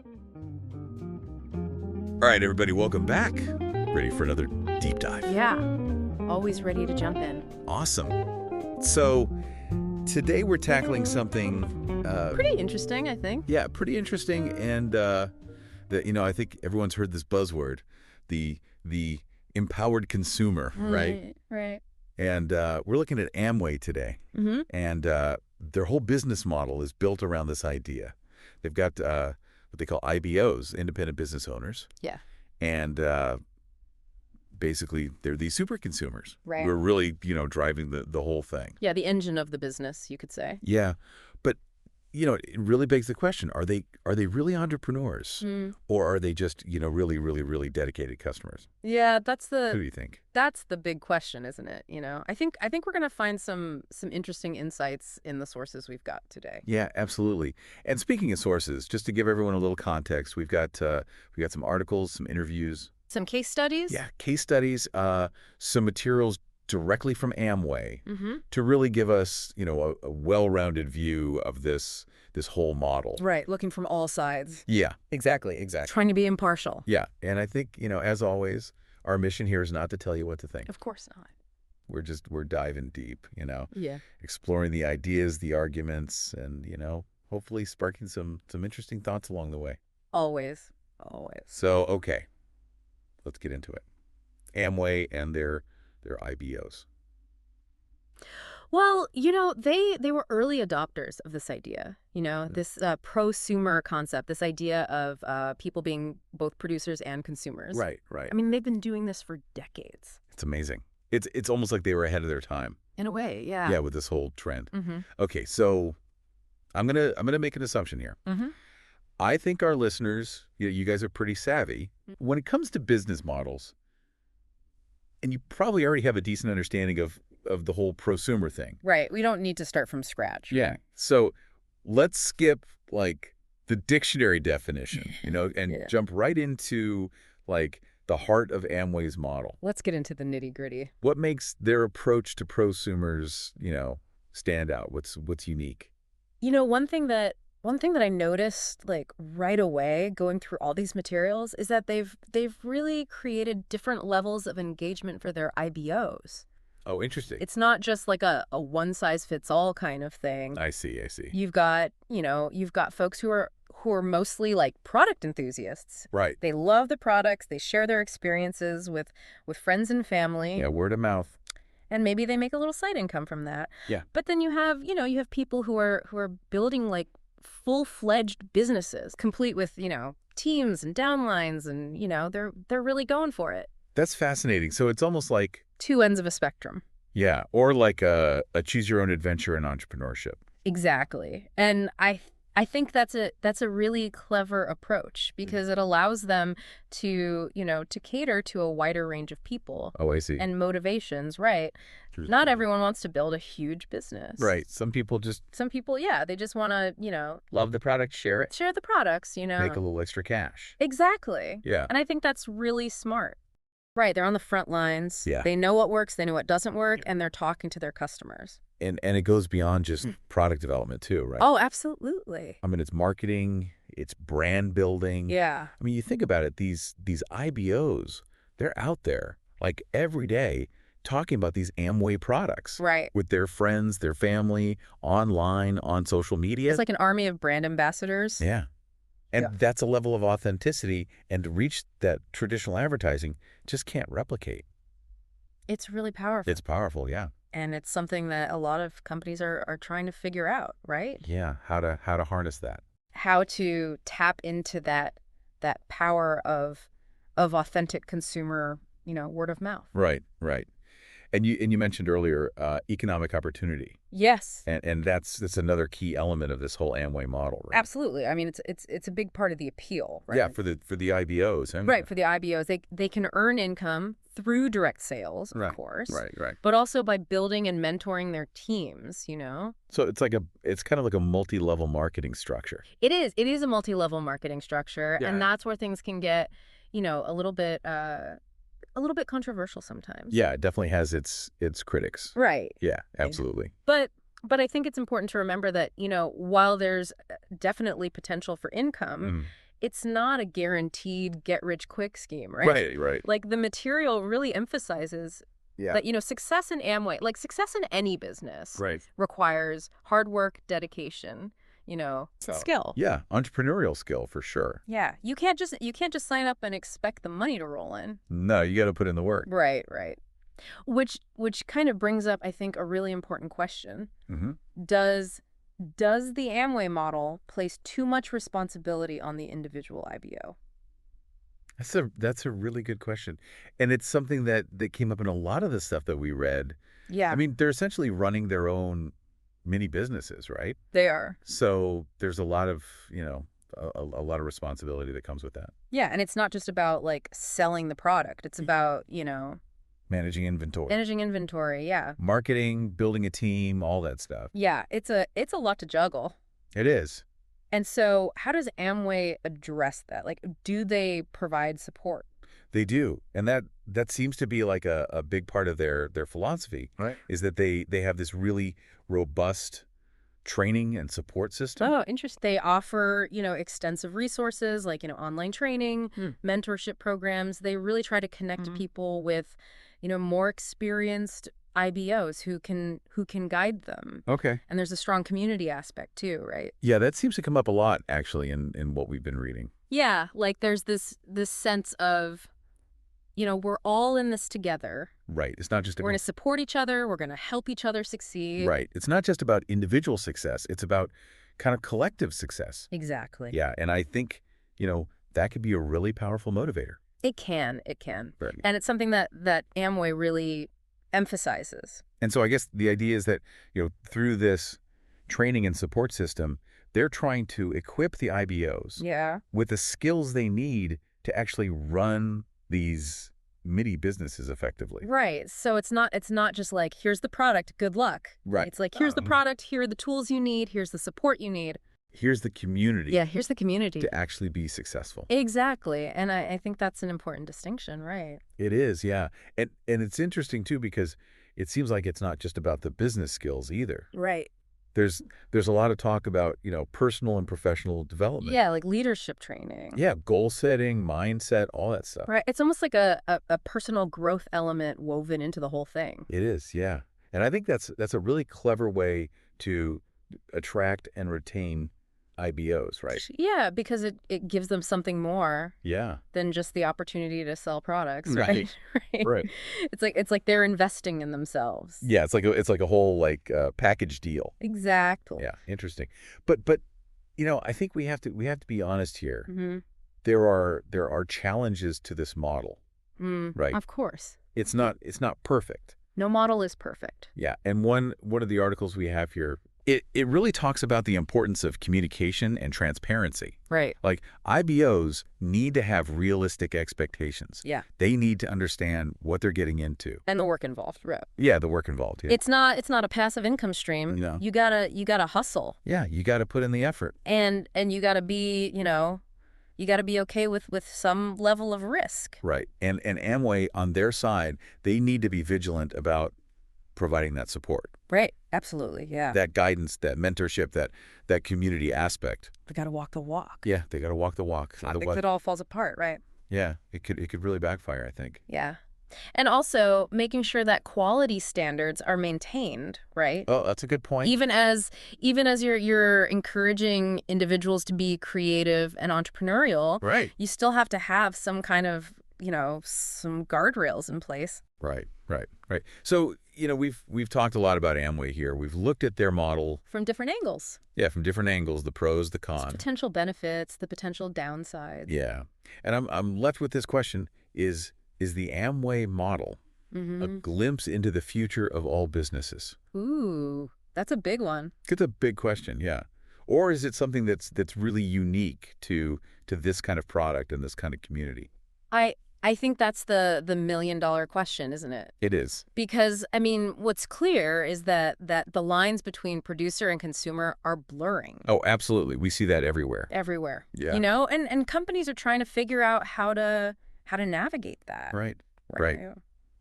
All right, everybody, welcome back. Ready for another deep dive? Yeah, always ready to jump in. Awesome. So today we're tackling something Pretty interesting, I think. yeah, pretty interesting, and that I think everyone's heard this buzzword, the empowered consumer, right? Right. And we're looking at Amway today, Mm-hmm. and their whole business model is built around this idea. They've got what they call IBOs, independent business owners, Yeah. and basically they're these super consumers Right. who are really driving the whole thing. Yeah, the engine of the business, you could say. Yeah, but it really begs the question: Are they really entrepreneurs, or are they just really, really, really dedicated customers? Yeah, Who do you think? that's the big question, isn't it? I think we're gonna find some interesting insights in the sources we've got today. Yeah, absolutely. And speaking of sources, just to give everyone a little context, we've got some articles, some interviews. Some case studies. Yeah, case studies, some materials directly from Amway Mm-hmm. to really give us, a well-rounded view of this whole model. Right, looking from all sides, Yeah, exactly. trying to be impartial. Yeah, and I think, as always, our mission here is not to tell you what to think. Of course not. We're diving deep, Yeah. exploring the ideas, the arguments, and, hopefully sparking some interesting thoughts along the way. Always. So, okay, let's get into it. Amway and their IBOs. Well, they were early adopters of this idea, this prosumer concept, this idea of people being both producers and consumers. Right. I mean, they've been doing this for decades. It's amazing. It's almost like they were ahead of their time. In a way, yeah. Yeah, with this whole trend. Mm-hmm. Okay, so I'm gonna make an assumption here. Mm-hmm. I think our listeners, you guys are pretty savvy when it comes to business models, and you probably already have a decent understanding of the whole prosumer thing. Right. We don't need to start from scratch. Yeah. So let's skip like the dictionary definition, and Yeah. jump right into like the heart of Amway's model. Let's get into the nitty-gritty. What makes their approach to prosumers, stand out? What's unique? One thing that I noticed like right away going through all these materials is that they've really created different levels of engagement for their IBOs. Oh, interesting. It's not just like a one-size-fits-all kind of thing. I see. You've got folks who are mostly like product enthusiasts. Right. They love the products, they share their experiences with friends and family. Yeah, word of mouth. And maybe they make a little side income from that. Yeah. But then you have people who are building like full-fledged businesses, complete with, teams and downlines, and they're really going for it. That's fascinating. So it's almost like, Two ends of a spectrum. yeah, or like a choose your own adventure in entrepreneurship. Exactly. And I think that's a really clever approach because it allows them to cater to a wider range of people. Oh, I see. And motivations, right? Not everyone wants to build a huge business. Right. Some people, yeah, they just want to, love the product, share it, share the products, make a little extra cash. Exactly. Yeah. And I think that's really smart. Right. They're on the front lines. Yeah. They know what works, they know what doesn't work, and they're talking to their customers. And it goes beyond just product development too, right? Oh, absolutely. I mean, it's marketing, it's brand building. Yeah. I mean, you think about it, these IBOs, they're out there like every day talking about these Amway products. Right. With their friends, their family, online, on social media. It's like an army of brand ambassadors. Yeah. And Yeah. that's a level of authenticity and to reach that traditional advertising just can't replicate. It's really powerful. It's powerful, yeah. And it's something that a lot of companies are trying to figure out, right? Yeah, how to harness that. How to tap into that power of authentic consumer, word of mouth. Right. And you mentioned earlier economic opportunity. Yes. And that's another key element of this whole Amway model, right? Absolutely. I mean, it's a big part of the appeal, right? Yeah, for the IBOs. Right, for the IBOs. They can earn income through direct sales, of course. Right. But also by building and mentoring their teams, So it's kind of like a multi-level marketing structure. It is. It is a multi-level marketing structure, Yeah. and that's where things can get, a little bit controversial sometimes. Yeah, it definitely has its critics. Right. Yeah, absolutely. But I think it's important to remember that, while there's definitely potential for income, it's not a guaranteed get-rich-quick scheme, right? Right, right. Like, the material really emphasizes Yeah. that, success in Amway, like success in any business Right. requires hard work, dedication, skill. Yeah, entrepreneurial skill for sure. Yeah, you can't just sign up and expect the money to roll in. No, you got to put in the work. Right, right. Which kind of brings up, I think, a really important question. Hmm. Does the Amway model place too much responsibility on the individual IBO? That's a really good question. And it's something that came up in a lot of the stuff that we read. I Yeah, mean, they're essentially running their own mini businesses, right? they are. So there's a lot of, a lot of responsibility that comes with that. Yeah, and it's not just about like selling the product. It's about, Managing inventory, managing inventory. Yeah. marketing, building a team, all that stuff. Yeah, it's a lot to juggle. It is. And so how does Amway address that? Like, do they provide support? They do. And that seems to be like a big part of their philosophy, Right. is that they have this really robust training and support system. Oh, interesting. They offer, extensive resources like, online training, mentorship programs. They really try to connect people with, more experienced IBOs who can guide them. Okay. And there's a strong community aspect too, right? Yeah, that seems to come up a lot, actually, in what we've been reading. Yeah, like there's this sense of, we're all in this together. Right. It's not just We're going to support each other. We're going to help each other succeed. right. It's not just about individual success. It's about kind of collective success. Exactly. Yeah. And I think, that could be a really powerful motivator. It can. It can. Right. And it's something that Amway really emphasizes. And so I guess the idea is that, through this training and support system, they're trying to equip the IBOs Yeah. with the skills they need to actually run these mini businesses effectively. Right. So it's not just like, here's the product, good luck. Right. It's like, here's the product, here are the tools you need, here's the support you need. Here's the community Yeah, here's the community. to actually be successful. Exactly. And I think that's an important distinction, right? It is, yeah. And it's interesting, too, because it seems like it's not just about the business skills either. Right. There's a lot of talk about, personal and professional development. Yeah, like leadership training. Yeah, goal setting, mindset, all that stuff. Right. It's almost like a personal growth element woven into the whole thing. It is, yeah. And I think that's a really clever way to attract and retain IBOs, right? Yeah, because it gives them something more Yeah. than just the opportunity to sell products, Right. right? Right. It's like they're investing in themselves. Yeah, it's like a whole package deal. Exactly. Yeah, interesting. But I think we have to be honest here. Mm-hmm. There are challenges to this model, right? Of course. It's not perfect. No model is perfect. Yeah, and one of the articles we have here, it really talks about the importance of communication and transparency. Right. Like, IBOs need to have realistic expectations. Yeah. They need to understand what they're getting into. And the work involved, right? Yeah, the work involved. Yeah. It's not a passive income stream. No. You gotta hustle. Yeah, you got to put in the effort. And you gotta be, you gotta be okay with some level of risk. Right. And Amway, on their side, they need to be vigilant about providing that support, Right. Absolutely. Yeah. that guidance, that mentorship, that community aspect. They gotta walk the walk. Yeah, they got to walk the walk. I think it all falls apart, right? Yeah, it could really backfire, I think. Yeah. And also making sure that quality standards are maintained, right? Oh, that's a good point. Even as you're encouraging individuals to be creative and entrepreneurial, Right. you still have to have some kind of, some guardrails in place. Right. So, we've talked a lot about Amway here. We've looked at their model, From different angles. yeah, from different angles, the pros, the Its cons. potential benefits, the potential downsides. Yeah. And I'm left with this question, is the Amway model a glimpse into the future of all businesses? Ooh, that's a big one. It's a big question, yeah. Or is it something that's really unique to this kind of product and this kind of community? I think that's the $1 million question, isn't it? It is. Because, what's clear is that the lines between producer and consumer are blurring. Oh, absolutely. We see that everywhere. Everywhere. Yeah. And companies are trying to figure out how to navigate that. Right.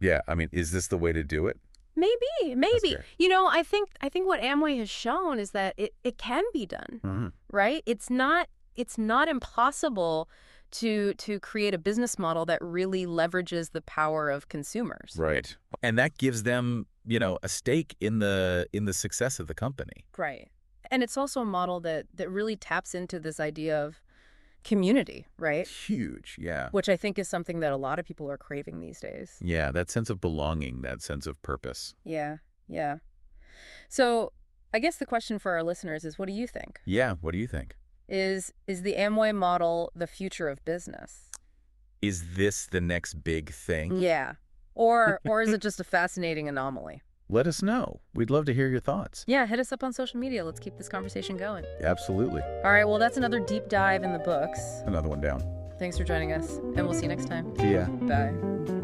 Yeah. Is this the way to do it? Maybe. fair. I think what Amway has shown is that it can be done. Mm-hmm. Right? It's not it's not impossible to create a business model that really leverages the power of consumers. Right. And that gives them, a stake in the success of the company. Right. And it's also a model that really taps into this idea of community, right? Huge, yeah. Which I think is something that a lot of people are craving these days. Yeah, that sense of belonging, that sense of purpose. Yeah, yeah. So I guess the question for our listeners is, what do you think? Yeah, what do you think? Is the Amway model the future of business? Is this the next big thing? Yeah. Or is it just a fascinating anomaly? Let us know. We'd love to hear your thoughts. Yeah, hit us up on social media. Let's keep this conversation going. Absolutely. All right, well, that's another deep dive in the books. Another one down. Thanks for joining us, and we'll see you next time. See ya. Bye.